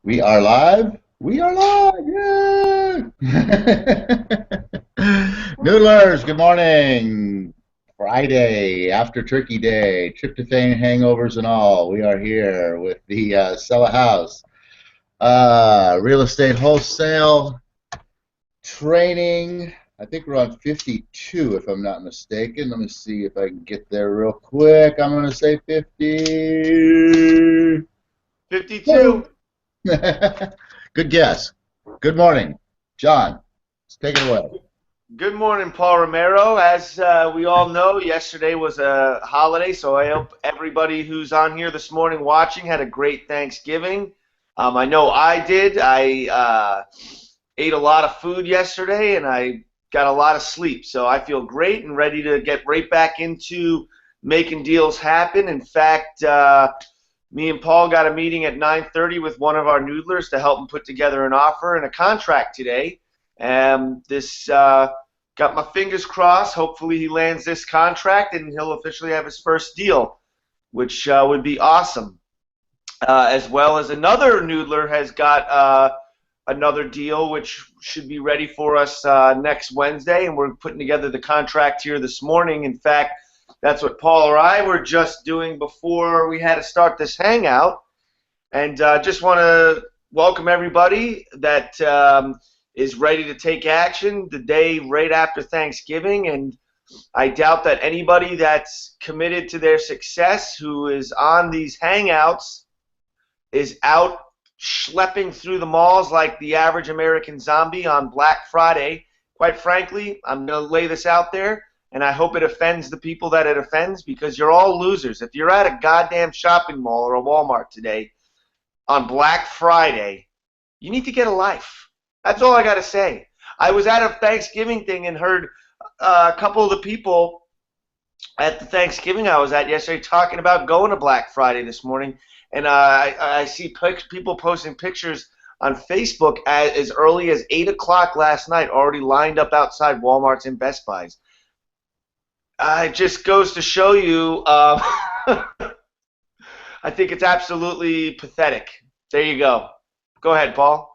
We are live. We are live. Yay! Noodlers, good morning. Friday after Turkey Day, tryptophan hangovers and all. We are here with the Sell a House real estate wholesale training. I think we're on 52 if I'm not mistaken. Let me see if I can get there real quick. I'm going to say 50. 52. Good guess. Good morning. John, let's take it away. Good morning, Paul Romero. As we all know, yesterday was a holiday, so I hope everybody who's on here this morning watching had a great Thanksgiving. I know I did. I ate a lot of food yesterday, and I got a lot of sleep, so I feel great and ready to get right back into making deals happen. In fact, me and Paul got a meeting at 9:30 with one of our noodlers to help him put together an offer and a contract today. This got my fingers crossed. Hopefully he lands this contract and he'll officially have his first deal, which would be awesome. As well as another noodler has got another deal which should be ready for us next Wednesday, and we're putting together the contract here this morning. In fact, that's what Paul or I were just doing before we had to start this hangout. And just want to welcome everybody that is ready to take action the day right after Thanksgiving. And I doubt that anybody that's committed to their success who is on these hangouts is out schlepping through the malls like the average American zombie on Black Friday. Quite frankly, I'm going to lay this out there, and I hope it offends the people that it offends, because you're all losers. If you're at a goddamn shopping mall or a Walmart today on Black Friday, you need to get a life. That's all I got to say. I was at a Thanksgiving thing and heard a couple of the people at the Thanksgiving I was at yesterday talking about going to Black Friday this morning, and I see people posting pictures on Facebook as early as 8 o'clock last night, already lined up outside Walmarts and Best Buys. It just goes to show you, I think it's absolutely pathetic. There you go. Go ahead, Paul.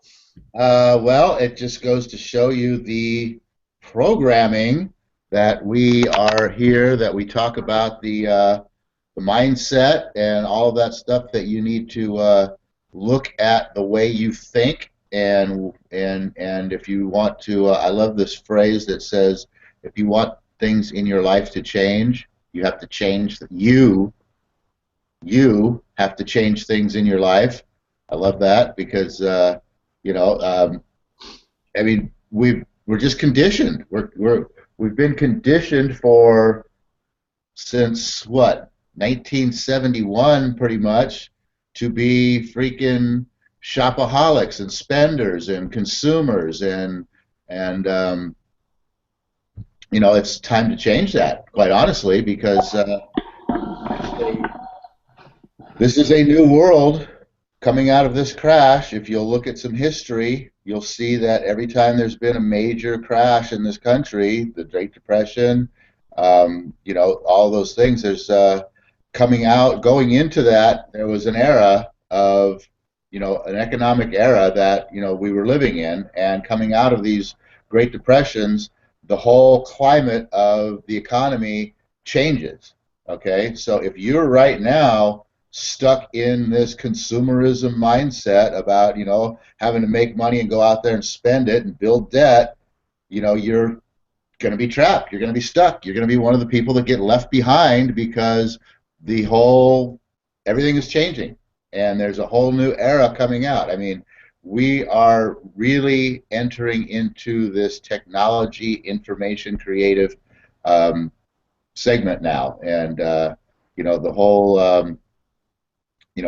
Well, it just goes to show you the programming that we are here, that we talk about the mindset and all of that stuff, that you need to look at the way you think, and if you want to, I love this phrase that says, if you want things in your life to change, you have to change you have to change things in your life. I love that because I mean, we're just conditioned. We've been conditioned for since what, 1971, pretty much, to be freaking shopaholics and spenders and consumers, and it's time to change that, quite honestly, because this is a new world coming out of this crash. If you'll look at some history, you'll see that every time there's been a major crash in this country, the Great Depression, all those things, there's going into that, there was an era of, an economic era that, we were living in, and coming out of these Great Depressions, the whole climate of the economy changes. Okay, so if you're right now stuck in this consumerism mindset about, having to make money and go out there and spend it and build debt, you're going to be trapped. You're going to be stuck. You're going to be one of the people that get left behind, because everything is changing, and there's a whole new era coming out. I mean, we are really entering into this technology, information, creative segment now, and the whole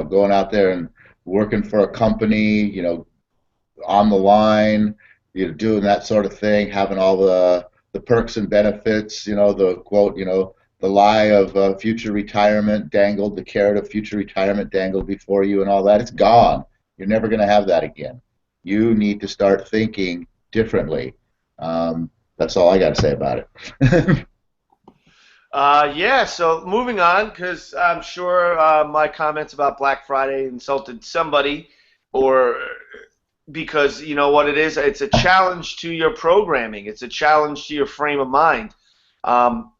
going out there and working for a company, on the line, doing that sort of thing, having all the perks and benefits, the quote, the lie of future retirement dangled, the carrot of future retirement dangled before you, and all that. It's gone. You're never going to have that again. You need to start thinking differently. That's all I got to say about it. Yeah, so moving on, because I'm sure my comments about Black Friday insulted somebody. or because you know what it is? It's a challenge to your programming. It's a challenge to your frame of mind. Um,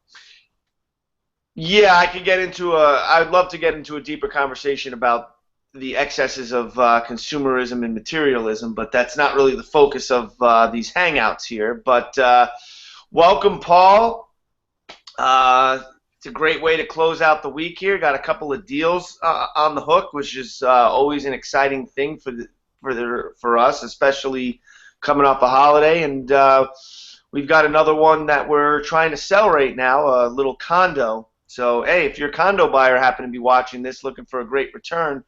yeah, I could get into a. I'd love to get into a deeper conversation about the excesses of consumerism and materialism, but that's not really the focus of these hangouts here. But welcome, Paul. It's a great way to close out the week here. Got a couple of deals on the hook, which is always an exciting thing for us, especially coming off a holiday. And we've got another one that we're trying to sell right now, a little condo. So, hey, if you're a condo buyer, happen to be watching this, looking for a great return,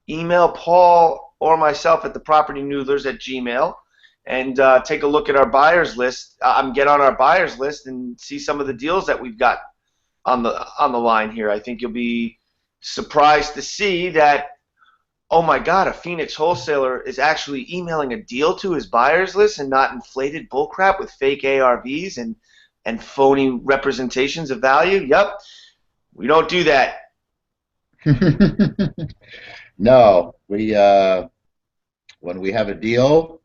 email Paul or myself at thepropertynoodlers@gmail and take a look at our buyers list. Get on our buyers list and see some of the deals that we've got on the line here. I think you'll be surprised to see that, oh my God, a Phoenix wholesaler is actually emailing a deal to his buyers list and not inflated bullcrap with fake ARVs and phony representations of value. Yep, we don't do that. No, we when we have a deal,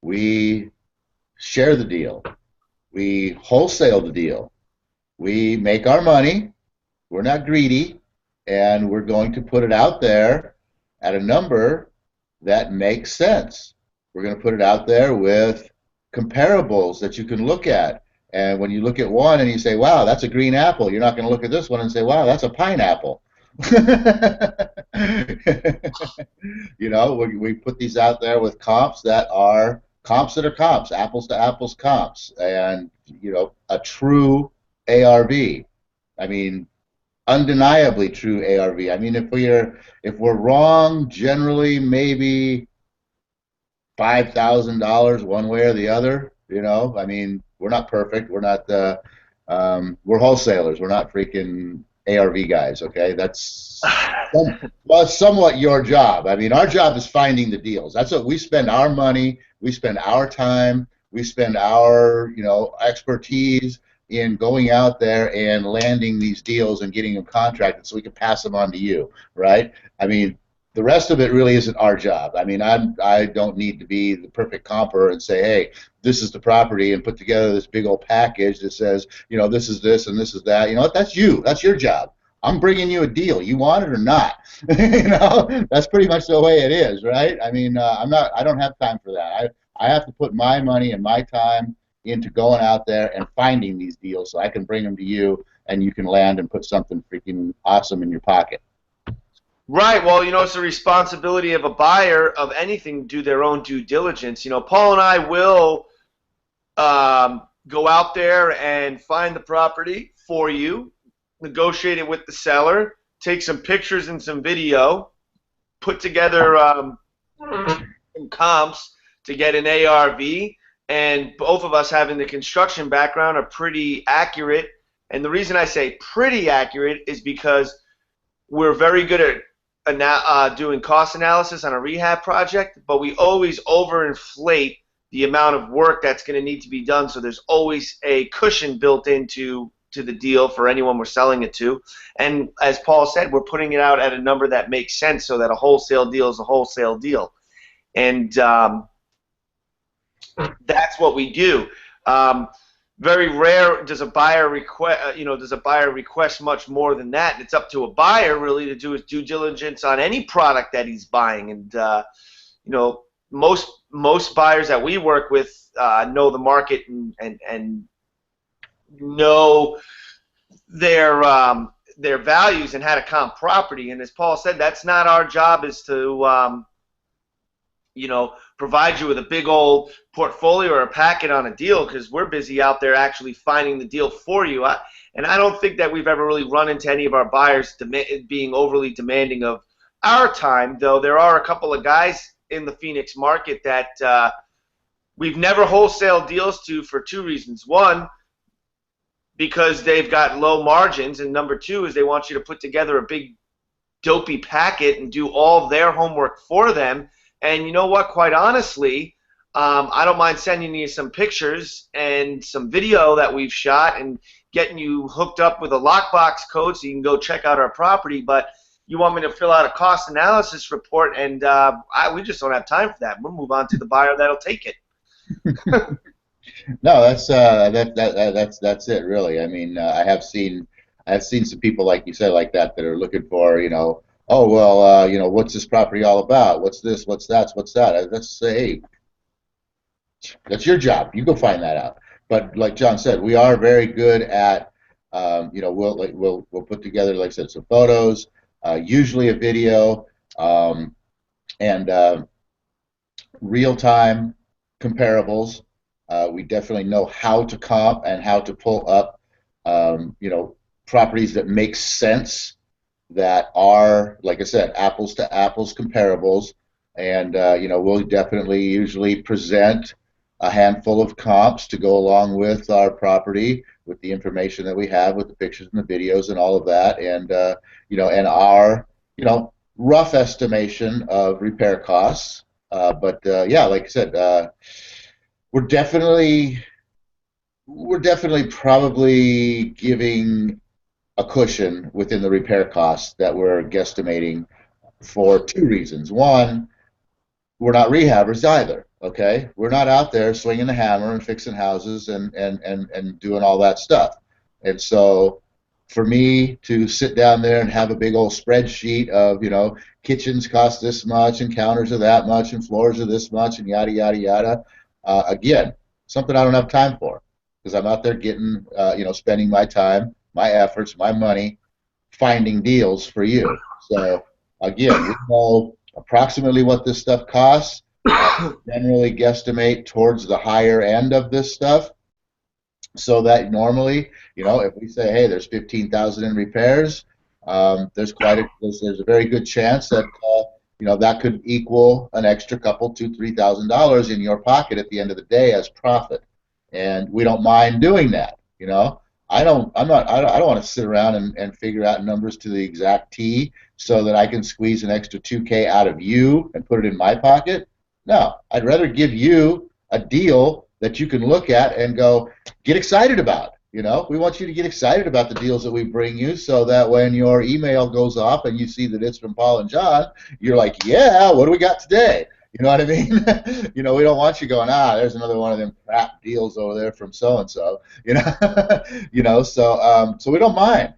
we share the deal. We wholesale the deal. We make our money. We're not greedy, and we're going to put it out there at a number that makes sense. We're going to put it out there with comparables that you can look at. And when you look at one and you say, wow, that's a green apple, you're not going to look at this one and say, wow, that's a pineapple. You know, we put these out there with comps that are comps, apples to apples comps, and, you know, a true ARV. I mean, undeniably true ARV. I mean, if we're wrong, generally maybe $5,000 one way or the other. You know, I mean, we're not perfect. We're not. We're wholesalers. We're not freaking ARV guys. Okay, well, it's somewhat your job. I mean, our job is finding the deals. That's what we spend our money. We spend our time. We spend our, you know, expertise in going out there and landing these deals and getting them contracted so we can pass them on to you, right? I mean, the rest of it really isn't our job. I mean, I don't need to be the perfect comper and say, hey, this is the property and put together this big old package that says, you know, this is this and this is that. You know what? That's you. That's your job. I'm bringing you a deal. You want it or not? You know, that's pretty much the way it is, right? I mean, I don't have time for that. I have to put my money and my time into going out there and finding these deals so I can bring them to you and you can land and put something freaking awesome in your pocket. Right. Well, you know, it's the responsibility of a buyer of anything to do their own due diligence. You know, Paul and I will go out there and find the property for you, negotiate it with the seller, take some pictures and some video, put together some comps to get an ARV, and both of us having the construction background are pretty accurate. And the reason I say pretty accurate is because we're very good at doing cost analysis on a rehab project, but we always overinflate the amount of work that's going to need to be done, so there's always a cushion built into the deal for anyone we're selling it to. And as Paul said, we're putting it out at a number that makes sense so that a wholesale deal is a wholesale deal. And that's what we do. Very rare does a buyer request much more than that. And it's up to a buyer really to do his due diligence on any product that he's buying. And you know, most buyers that we work with know the market and know their values and how to comp property. And as Paul said, that's not our job, is to you know, provide you with a big old portfolio or a packet on a deal, because we're busy out there actually finding the deal for you. And I don't think that we've ever really run into any of our buyers being overly demanding of our time, though there are a couple of guys in the Phoenix market that we've never wholesale deals to for two reasons. One, because they've got low margins, and number two is they want you to put together a big dopey packet and do all their homework for them. And you know what, quite honestly, I don't mind sending you some pictures and some video that we've shot and getting you hooked up with a lockbox code so you can go check out our property. But you want me to fill out a cost analysis report, and we just don't have time for that. We'll move on to the buyer that'll take it. No, that's it really. I mean, I've seen some people like you said like that are looking for, oh well, what's this property all about? What's this? What's that? Let's say, hey, that's your job. You go find that out. But like John said, we are very good at, we'll put together, like I said, some photos, usually a video, and real time comparables. We definitely know how to comp and how to pull up, properties that make sense, that are, like I said, apples to apples comparables. And, we'll definitely usually present a handful of comps to go along with our property, with the information that we have, with the pictures and the videos and all of that. And, and our, rough estimation of repair costs. But yeah, like I said, we're definitely probably giving a cushion within the repair costs that we're guesstimating for two reasons. One, we're not rehabbers either. Okay, we're not out there swinging the hammer and fixing houses and doing all that stuff. And so, for me to sit down there and have a big old spreadsheet of, kitchens cost this much and counters are that much and floors are this much and yada yada yada, again, something I don't have time for, because I'm out there getting, spending my time, my efforts, my money, finding deals for you. So again, we know approximately what this stuff costs. Generally guesstimate towards the higher end of this stuff, so that normally, if we say, hey, there's 15,000 in repairs, there's a very good chance that that could equal an extra couple, $2,000-$3,000 in your pocket at the end of the day as profit, and we don't mind doing that. I don't want to sit around and figure out numbers to the exact T so that I can squeeze an extra 2K out of you and put it in my pocket. No, I'd rather give you a deal that you can look at and go, get excited about. We want you to get excited about the deals that we bring you, so that when your email goes off and you see that it's from Paul and John, you're like, yeah, what do we got today? You know what I mean? We don't want you going, there's another one of them crap deals over there from so and so. So we don't mind.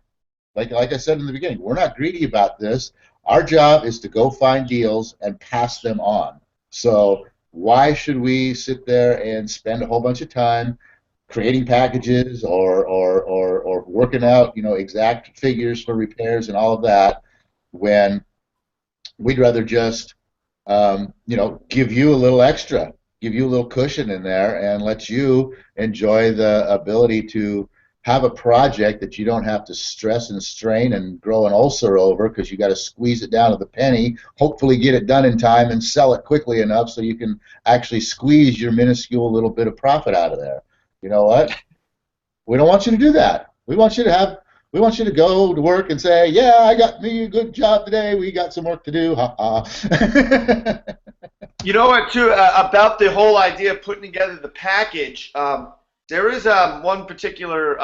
Like I said in the beginning, we're not greedy about this. Our job is to go find deals and pass them on. So why should we sit there and spend a whole bunch of time creating packages or working out, exact figures for repairs and all of that, when we'd rather just, give you a little extra, give you a little cushion in there, and let you enjoy the ability to have a project that you don't have to stress and strain and grow an ulcer over, because you got to squeeze it down to the penny, hopefully get it done in time and sell it quickly enough so you can actually squeeze your minuscule little bit of profit out of there. You know what? We don't want you to do that. We want you to go to work and say, yeah, I got me a good job today. We got some work to do. Ha ha. You know what, too, about the whole idea of putting together the package, there is one particular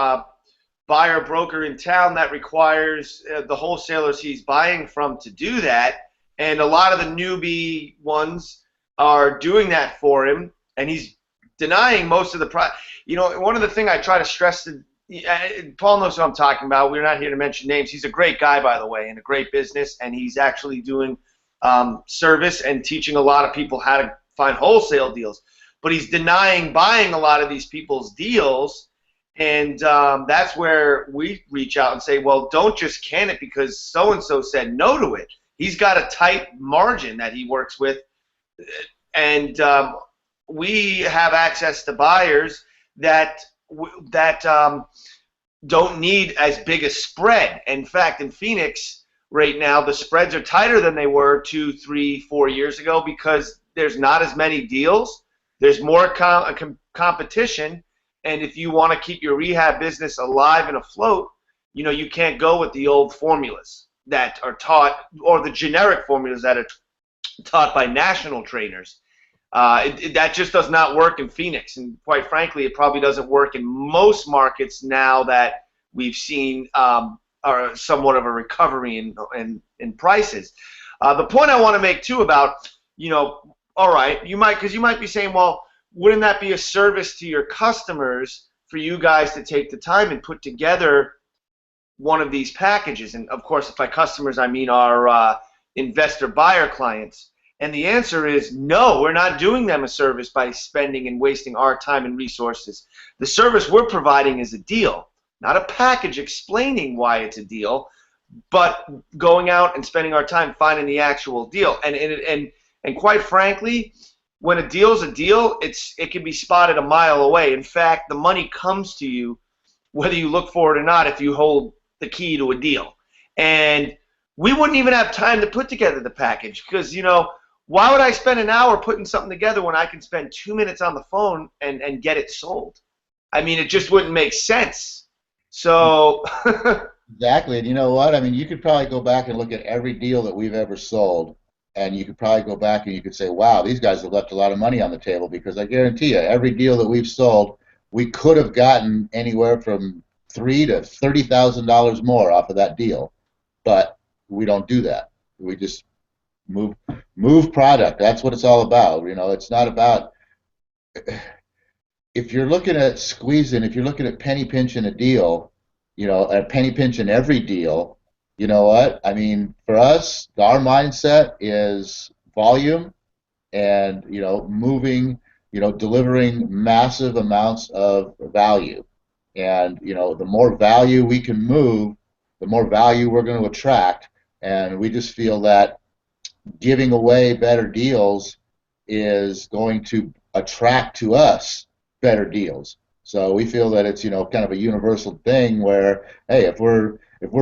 buyer broker in town that requires the wholesalers he's buying from to do that, and a lot of the newbie ones are doing that for him, and he's denying most of the one of the things I try to stress to Paul knows what I'm talking about. We're not here to mention names. He's a great guy, by the way, and a great business, and he's actually doing service and teaching a lot of people how to find wholesale deals. But he's denying buying a lot of these people's deals, and that's where we reach out and say, well, don't just can it because so-and-so said no to it. He's got a tight margin that he works with, and we have access to buyers that don't need as big a spread. In fact, in Phoenix right now, the spreads are tighter than they were 2, 3, 4 years ago because there's not as many deals. There's more competition, and if you want to keep your rehab business alive and afloat, you can't go with the old formulas that are taught, or the generic formulas that are taught by national trainers. That just does not work in Phoenix, and quite frankly, it probably doesn't work in most markets now that we've seen or somewhat of a recovery in prices. The point I want to make too about, all right, because you might be saying, well, wouldn't that be a service to your customers for you guys to take the time and put together one of these packages? And of course, by customers, I mean our investor buyer clients. And the answer is no, we're not doing them a service by spending and wasting our time and resources. The service we're providing is a deal, not a package explaining why it's a deal, but going out and spending our time finding the actual deal. And quite frankly, when a deal's a deal, it can be spotted a mile away. In fact, the money comes to you whether you look for it or not if you hold the key to a deal. And we wouldn't even have time to put together the package because, why would I spend an hour putting something together when I can spend 2 minutes on the phone and get it sold? I mean, it just wouldn't make sense. So Exactly. And you know what? I mean, you could probably go back and look at every deal that we've ever sold, and you could probably go back and you could say, wow, these guys have left a lot of money on the table because I guarantee you, every deal that we've sold, we could have gotten anywhere from $3,000 to $30,000 more off of that deal. But we don't do that. We just move product. That's what it's all about. It's not about if you're looking at squeezing, if you're looking at penny pinching a deal, a penny pinching every deal, you know what? I mean, for us, our mindset is volume and, moving, delivering massive amounts of value. And, the more value we can move, the more value we're going to attract. And we just feel that giving away better deals is going to attract to us better deals. So we feel that it's kind of a universal thing where, hey, if we're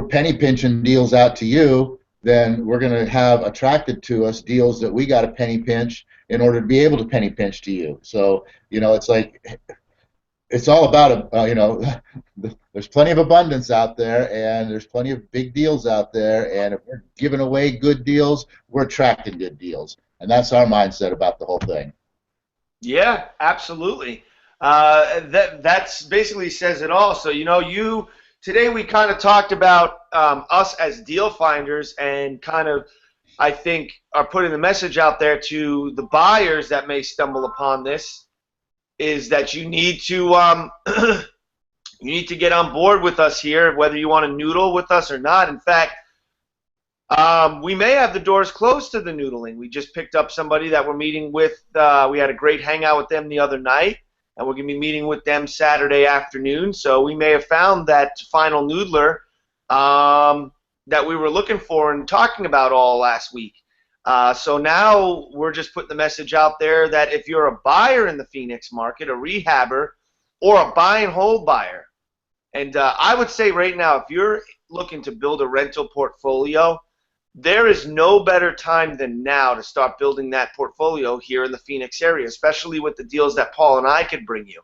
penny pinching deals out to you, then we're going to have attracted to us deals that we got to penny pinch in order to be able to penny pinch to you. So it's like it's all about there's plenty of abundance out there, and there's plenty of big deals out there, and if we're giving away good deals, we're attracting good deals, and that's our mindset about the whole thing. yeah, absolutely. That's basically says it all. So today we kind of talked about us as deal finders and kind of I think are putting the message out there to the buyers that may stumble upon this is that you need to you need to get on board with us here, whether you want to noodle with us or not. In fact, we may have the doors closed to the noodling. We just picked up somebody that we're meeting with. We had a great hangout with them the other night, and we're going to be meeting with them Saturday afternoon. So we may have found that final noodler that we were looking for and talking about all last week. So now we're just putting the message out there that if you're a buyer in the Phoenix market, a rehabber, or a buy and hold buyer, and I would say right now, if you're looking to build a rental portfolio, there is no better time than now to start building that portfolio here in the Phoenix area, especially with the deals that Paul and I could bring you.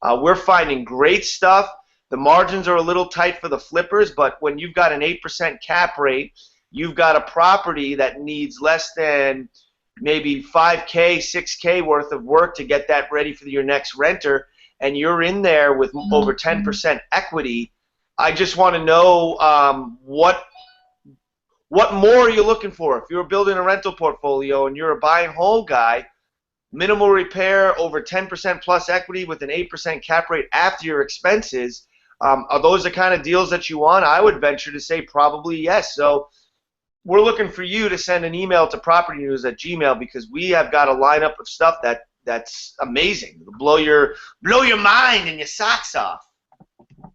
We're finding great stuff. The margins are a little tight for the flippers, but when you've got an 8% cap rate, you've got a property that needs less than maybe 5K, 6K worth of work to get that ready for your next renter, and you're in there with over 10% equity. I just want to know what more are you looking for? If you're building a rental portfolio and you're a buy and hold guy, minimal repair, over 10% plus equity with an 8% cap rate after your expenses, are those the kind of deals that you want? I would venture to say probably yes. So we're looking for you to send an email to propertynews@gmail because we have got a lineup of stuff that's amazing. It'll blow your mind and your socks off.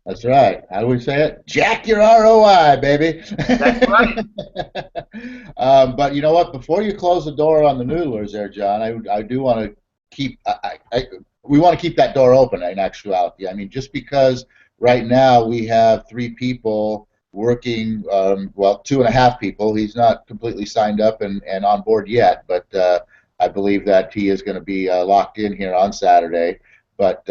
That's right. How do we say it? Jack your ROI, baby. That's right. But you know what? Before you close the door on the noodlers there, John, I do want to keep we want to keep that door open in actuality. I mean, just because right now we have 3 people working, well, 2.5 people. He's not completely signed up and on board yet, but I believe that he is going to be locked in here on Saturday. But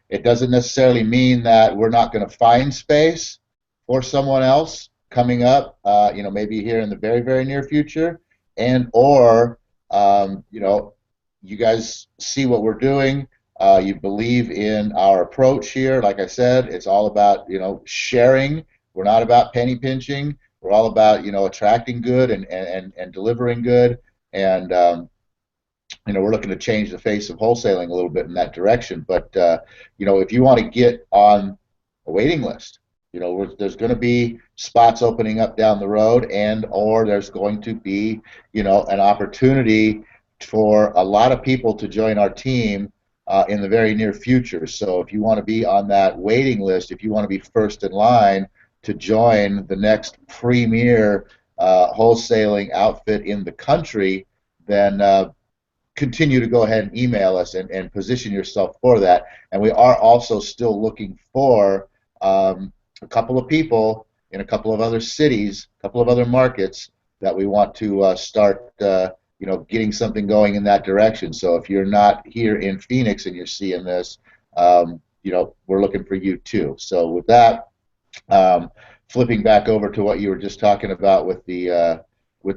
it doesn't necessarily mean that we're not going to find space for someone else coming up, maybe here in the very, very near future, and or, you guys see what we're doing. You believe in our approach here. Like I said, it's all about, sharing. We're not about penny pinching. We're all about, attracting good and delivering good. And we're looking to change the face of wholesaling a little bit in that direction. But if you want to get on a waiting list, there's going to be spots opening up down the road, and or there's going to be, an opportunity for a lot of people to join our team in the very near future. So if you want to be on that waiting list, if you want to be first in line to join the next premier wholesaling outfit in the country, then continue to go ahead and email us and position yourself for that. And we are also still looking for a couple of people in a couple of other cities, a couple of other markets that we want to start, getting something going in that direction. So if you're not here in Phoenix and you're seeing this, we're looking for you too. So with that, flipping back over to what you were just talking about with the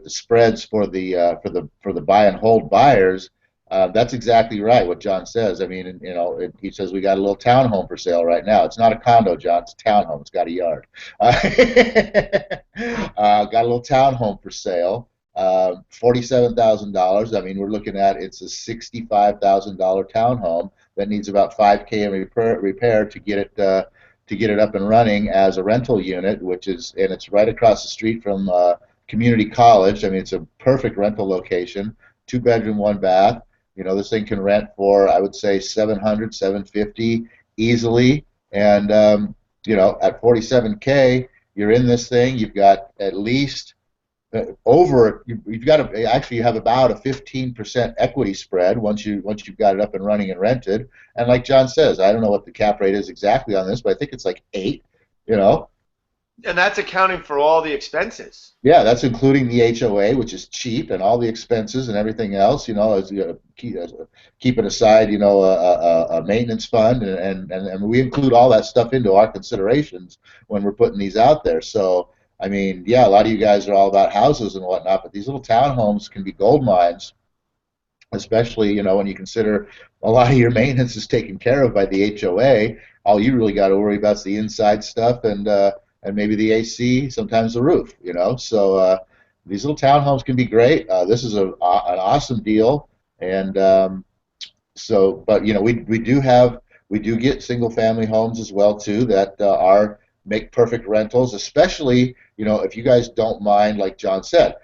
spreads for the buy and hold buyers, that's exactly right what John says. I mean, he says we got a little townhome for sale right now. It's not a condo, John. It's a townhome. It's got a yard. Got a little townhome for sale. $47,000. I mean, we're looking at it's a $65,000 townhome that needs about $5K in repair to get it up and running as a rental unit, and it's right across the street from community college. I mean, it's a perfect rental location, 2-bedroom, 1-bath. This thing can rent for, I would say, $700, $750 easily. And, at $47K, you're in this thing. You've got at least you've got to actually have about a 15% equity spread once you've got it up and running and rented. And like John says, I don't know what the cap rate is exactly on this, but I think it's like 8, And that's accounting for all the expenses. Yeah, that's including the HOA, which is cheap, and all the expenses and everything else. As keeping aside, a maintenance fund, and we include all that stuff into our considerations when we're putting these out there. So, I mean, yeah, a lot of you guys are all about houses and whatnot, but these little townhomes can be gold mines, especially when you consider a lot of your maintenance is taken care of by the HOA. All you really got to worry about is the inside stuff and maybe the AC, sometimes the roof, So these little townhomes can be great. This is an awesome deal, and but we do get single-family homes as well too that make perfect rentals, especially if you guys don't mind, like John said,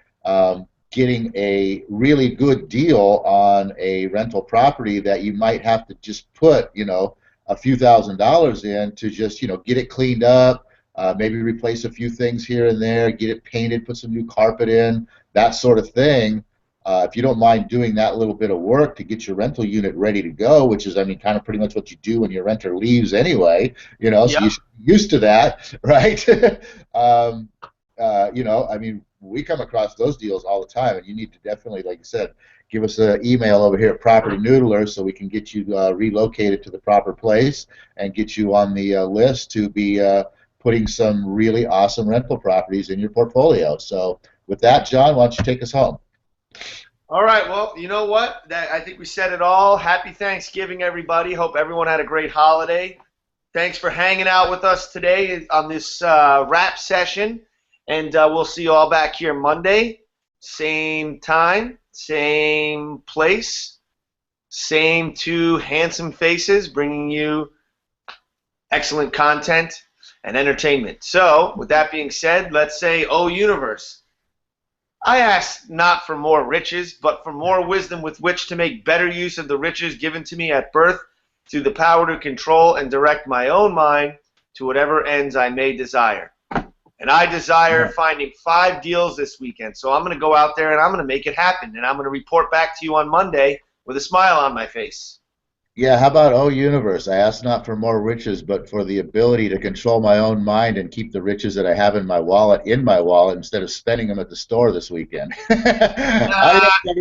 getting a really good deal on a rental property that you might have to just put a few $1,000s in to just get it cleaned up. Maybe replace a few things here and there, get it painted, put some new carpet in, that sort of thing. If you don't mind doing that little bit of work to get your rental unit ready to go, which is, I mean, kind of pretty much what you do when your renter leaves anyway, so you should be used to that, right? I mean, we come across those deals all the time, and you need to definitely, like you said, give us an email over here at Property Noodler so we can get you relocated to the proper place and get you on the list to be putting some really awesome rental properties in your portfolio. So with that, John, why don't you take us home? All right. Well, you know what? I think we said it all. Happy Thanksgiving, everybody. Hope everyone had a great holiday. Thanks for hanging out with us today on this wrap session. And we'll see you all back here Monday. Same time, same place, same two handsome faces bringing you excellent content and entertainment. So, with that being said, let's say, O universe, I ask not for more riches, but for more wisdom with which to make better use of the riches given to me at birth, through the power to control and direct my own mind to whatever ends I may desire. And I desire finding 5 deals this weekend. So I'm going to go out there and I'm going to make it happen. And I'm going to report back to you on Monday with a smile on my face. Yeah, how about, oh universe, I ask not for more riches, but for the ability to control my own mind and keep the riches that I have in my wallet instead of spending them at the store this weekend.